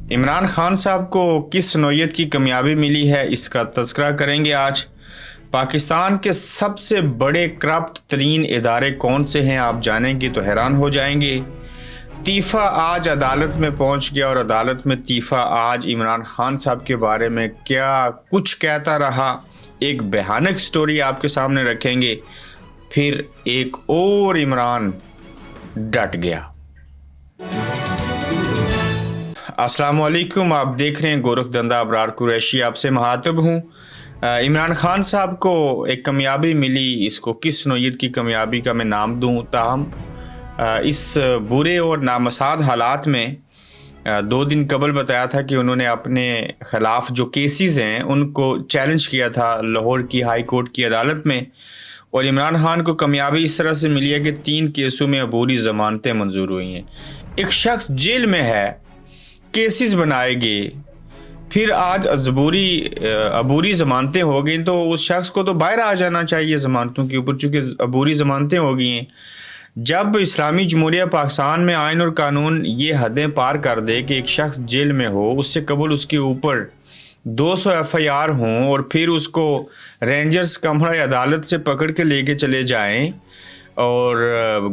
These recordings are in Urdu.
عمران خان صاحب کو کس نوعیت کی کامیابی ملی ہے، اس کا تذکرہ کریں گے آج۔ پاکستان کے سب سے بڑے کرپٹ ترین ادارے کون سے ہیں، آپ جانیں گے تو حیران ہو جائیں گے۔ تیفا آج عدالت میں پہنچ گیا اور عدالت میں تیفا آج عمران خان صاحب کے بارے میں کیا کچھ کہتا رہا، ایک بھیانک سٹوری آپ کے سامنے رکھیں گے۔ پھر ایک اور عمران ڈٹ گیا۔ السلام علیکم، آپ دیکھ رہے ہیں گورکھ دندہ ابرار قریشی، آپ سے مخاطب ہوں۔ عمران خان صاحب کو ایک کامیابی ملی، اس کو کس نوعیت کی کامیابی کا میں نام دوں، تاہم اس برے اور نامساعد حالات میں 2 دن قبل بتایا تھا کہ انہوں نے اپنے خلاف جو کیسز ہیں ان کو چیلنج کیا تھا لاہور کی ہائی کورٹ کی عدالت میں، اور عمران خان کو کامیابی اس طرح سے ملی ہے کہ 3 کیسوں میں عبوری ضمانتیں منظور ہوئی ہیں۔ ایک شخص جیل میں ہے، کیسز بنائے گئے، پھر آج عبوری ضمانتیں ہو گئیں، تو اس شخص کو تو باہر آ جانا چاہیے ضمانتوں کے اوپر، چونکہ عبوری ضمانتیں ہو گئی ہیں۔ جب اسلامی جمہوریہ پاکستان میں آئین اور قانون یہ حدیں پار کر دے کہ ایک شخص جیل میں ہو، اس سے قبل اس کے اوپر 200 FIR ہوں اور پھر اس کو رینجرز کمرہ عدالت سے پکڑ کے لے کے چلے جائیں اور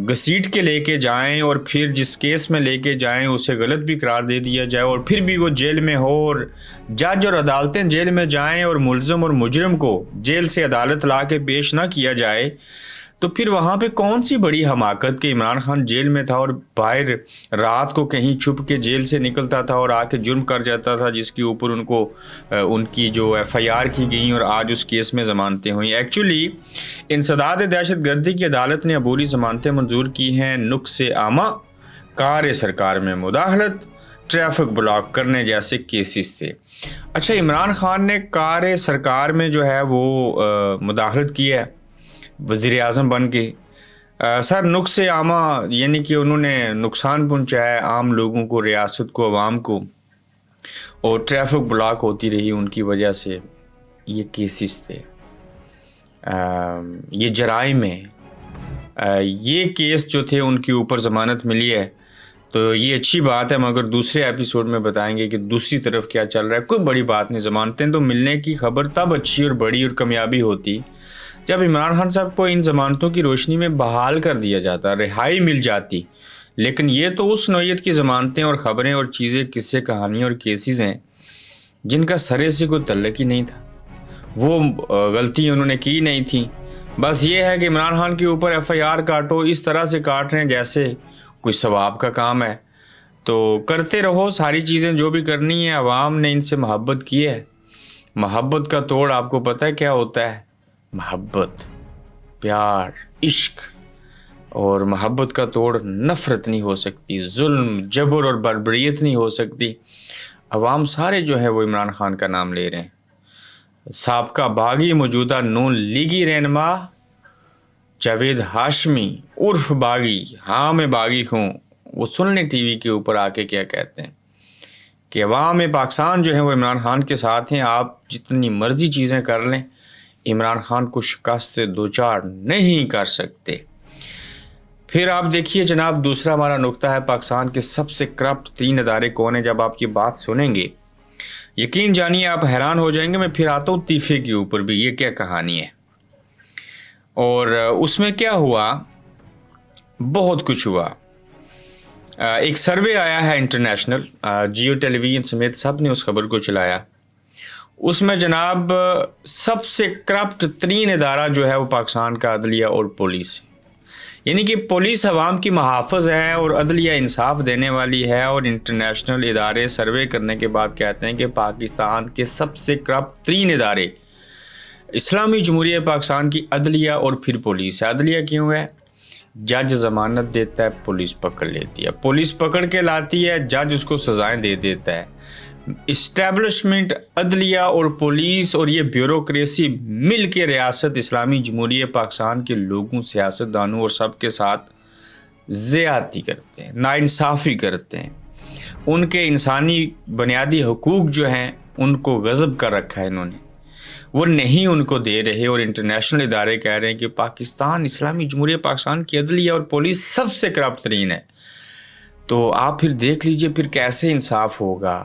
گھسیٹ کے لے کے جائیں، اور پھر جس کیس میں لے کے جائیں اسے غلط بھی قرار دے دیا جائے، اور پھر بھی وہ جیل میں ہو، اور جج اور عدالتیں جیل میں جائیں اور ملزم اور مجرم کو جیل سے عدالت لا کے پیش نہ کیا جائے، تو پھر وہاں پہ کون سی بڑی حماقت کہ عمران خان جیل میں تھا اور باہر رات کو کہیں چھپ کے جیل سے نکلتا تھا اور آ کے جرم کر جاتا تھا، جس کے اوپر ان کی جو FIR کی گئیں اور آج اس کیس میں ضمانتیں ہوئیں۔ ایکچولی انسداد دہشت گردی کی عدالت نے عبوری ضمانتیں منظور کی ہیں۔ نقص عامہ، کار سرکار میں مداخلت، ٹریفک بلاک کرنے جیسے کیسز تھے۔ اچھا، عمران خان نے کار سرکار میں جو ہے وہ مداخلت کی ہے وزیر اعظم بن کے۔ سر، نقص عامہ یعنی کہ انہوں نے نقصان پہنچایا عام لوگوں کو، ریاست کو، عوام کو، اور ٹریفک بلاک ہوتی رہی ان کی وجہ سے، یہ کیسز تھے، یہ جرائم ہیں۔ یہ کیس جو تھے ان کے اوپر ضمانت ملی ہے، تو یہ اچھی بات ہے، مگر دوسرے ایپیسوڈ میں بتائیں گے کہ دوسری طرف کیا چل رہا ہے۔ کوئی بڑی بات نہیں، ضمانتیں تو ملنے کی خبر تب اچھی اور بڑی اور کامیابی ہوتی جب عمران خان صاحب کو ان ضمانتوں کی روشنی میں بحال کر دیا جاتا، رہائی مل جاتی۔ لیکن یہ تو اس نوعیت کی ضمانتیں اور خبریں اور چیزیں، قصے، کہانیاں اور کیسز ہیں جن کا سرے سے کوئی تعلق ہی نہیں تھا، وہ غلطی انہوں نے کی نہیں تھی۔ بس یہ ہے کہ عمران خان کے اوپر FIR کاٹو، اس طرح سے کاٹ رہے ہیں جیسے کوئی ثواب کا کام ہے، تو کرتے رہو ساری چیزیں جو بھی کرنی ہے۔ عوام نے ان سے محبت کی ہے۔ محبت کا توڑ آپ کو پتہ ہے کیا ہوتا ہے؟ محبت، پیار، عشق، اور محبت کا توڑ نفرت نہیں ہو سکتی، ظلم، جبر اور بربریت نہیں ہو سکتی۔ عوام سارے جو ہے وہ عمران خان کا نام لے رہے ہیں۔ سابقہ باغی، موجودہ نون لیگی رہنما جاوید ہاشمی عرف باغی، ہاں میں باغی ہوں، وہ سن لیں ٹی وی کے اوپر آ کے کیا کہتے ہیں کہ عوام پاکستان جو ہے وہ عمران خان کے ساتھ ہیں، آپ جتنی مرضی چیزیں کر لیں، عمران خان کو شکست سے دوچار نہیں کر سکتے۔ پھر آپ دیکھیے جناب، دوسرا ہمارا نقطہ ہے پاکستان کے سب سے کرپٹ 3 ادارے کون ہیں۔ جب آپ یہ بات سنیں گے یقین جانیے آپ حیران ہو جائیں گے۔ میں پھر آتا ہوں تیفے کے اوپر بھی، یہ کیا کہانی ہے اور اس میں کیا ہوا۔ بہت کچھ ہوا۔ ایک سروے آیا ہے انٹرنیشنل، جیو ٹیلی ویژن سمیت سب نے اس خبر کو چلایا۔ اس میں جناب سب سے کرپٹ 3 ادارہ جو ہے وہ پاکستان کا عدلیہ اور پولیس ہے۔ یعنی کہ پولیس عوام کی محافظ ہے اور عدلیہ انصاف دینے والی ہے، اور انٹرنیشنل ادارے سروے کرنے کے بعد کہتے ہیں کہ پاکستان کے سب سے کرپٹ 3 ادارے اسلامی جمہوریہ پاکستان کی عدلیہ اور پھر پولیس ہے۔ عدلیہ کیوں ہے؟ جج ضمانت دیتا ہے، پولیس پکڑ لیتی ہے، پولیس پکڑ کے لاتی ہے، جج اس کو سزائیں دے دیتا ہے۔ اسٹیبلشمنٹ، عدلیہ اور پولیس اور یہ بیوروکریسی مل کے ریاست اسلامی جمہوریہ پاکستان کے لوگوں، سیاستدانوں اور سب کے ساتھ زیادتی کرتے ہیں، ناانصافی کرتے ہیں۔ ان کے انسانی بنیادی حقوق جو ہیں ان کو غصب کر رکھا ہے انہوں نے، وہ نہیں ان کو دے رہے، اور انٹرنیشنل ادارے کہہ رہے ہیں کہ پاکستان، اسلامی جمہوریہ پاکستان کی عدلیہ اور پولیس سب سے کرپٹ ترین ہے۔ تو آپ پھر دیکھ لیجئے پھر کیسے انصاف ہوگا،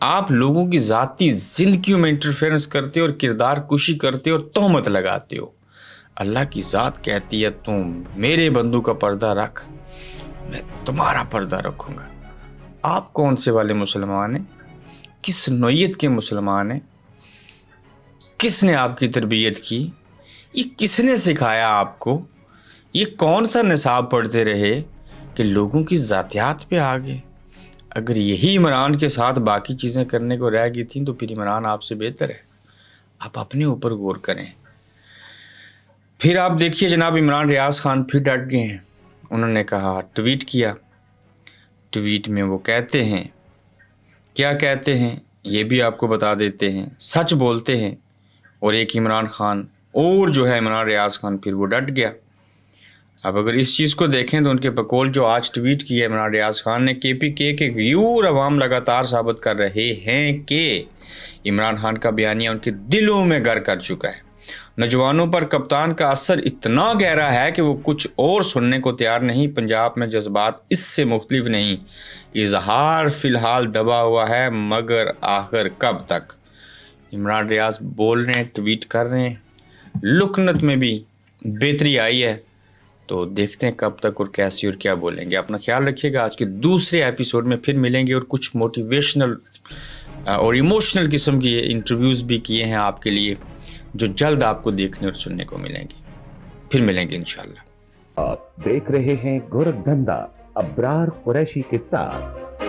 آپ لوگوں کی ذاتی زندگیوں میں انٹرفیئرنس کرتے ہو اور کردار کشی کرتے ہو اور تہمت لگاتے ہو. اللہ کی ذات کہتی ہے تم میرے بندوں کا پردہ رکھ، میں تمہارا پردہ رکھوں گا. آپ کون سے والے مسلمان ہیں؟ کس نوعیت کے مسلمان ہیں؟ کس نے آپ کی تربیت کی؟ یہ کس نے سکھایا آپ کو؟ یہ کون سا نصاب پڑھتے رہے کہ لوگوں کی ذاتیات پہ آ گئے؟ اگر یہی عمران کے ساتھ باقی چیزیں کرنے کو رہ گئی تھیں تو پھر عمران آپ سے بہتر ہے. آپ اپنے اوپر غور کریں. پھر آپ دیکھیے جناب عمران ریاض خان پھر ڈٹ گئے ہیں. انہوں نے کہا، ٹویٹ کیا. ٹویٹ میں وہ کہتے ہیں، کیا کہتے ہیں یہ بھی آپ کو بتا دیتے ہیں. سچ بولتے ہیں. اور ایک عمران خان اور جو ہے عمران ریاض خان پھر وہ ڈٹ گیا. اب اگر اس چیز کو دیکھیں تو ان کے بقول جو آج ٹویٹ کی ہے عمران ریاض خان نے، کے پی کے غیور عوام لگاتار ثابت کر رہے ہیں کہ عمران خان کا بیانیہ ان کے دلوں میں گھر کر چکا ہے. نوجوانوں پر کپتان کا اثر اتنا گہرا ہے کہ وہ کچھ اور سننے کو تیار نہیں. پنجاب میں جذبات اس سے مختلف نہیں. اظہار فی الحال دبا ہوا ہے، مگر آخر کب تک؟ عمران ریاض بول رہے ہیں، ٹویٹ کر رہے ہیں. لکنت میں بھی بہتری آئی ہے، تو دیکھتے ہیں کب تک اور کیسی اور کیا بولیں گے. اپنا خیال رکھیے گا. آج کے دوسرے ایپیسوڈ میں پھر ملیں گے اور کچھ موٹیویشنل اور ایموشنل قسم کی انٹرویوز بھی کیے ہیں آپ کے لیے، جو جلد آپ کو دیکھنے اور سننے کو ملیں گے. پھر ملیں گے انشاءاللہ. آپ دیکھ رہے ہیں گورکھ دھندا ابرار قریشی کے ساتھ.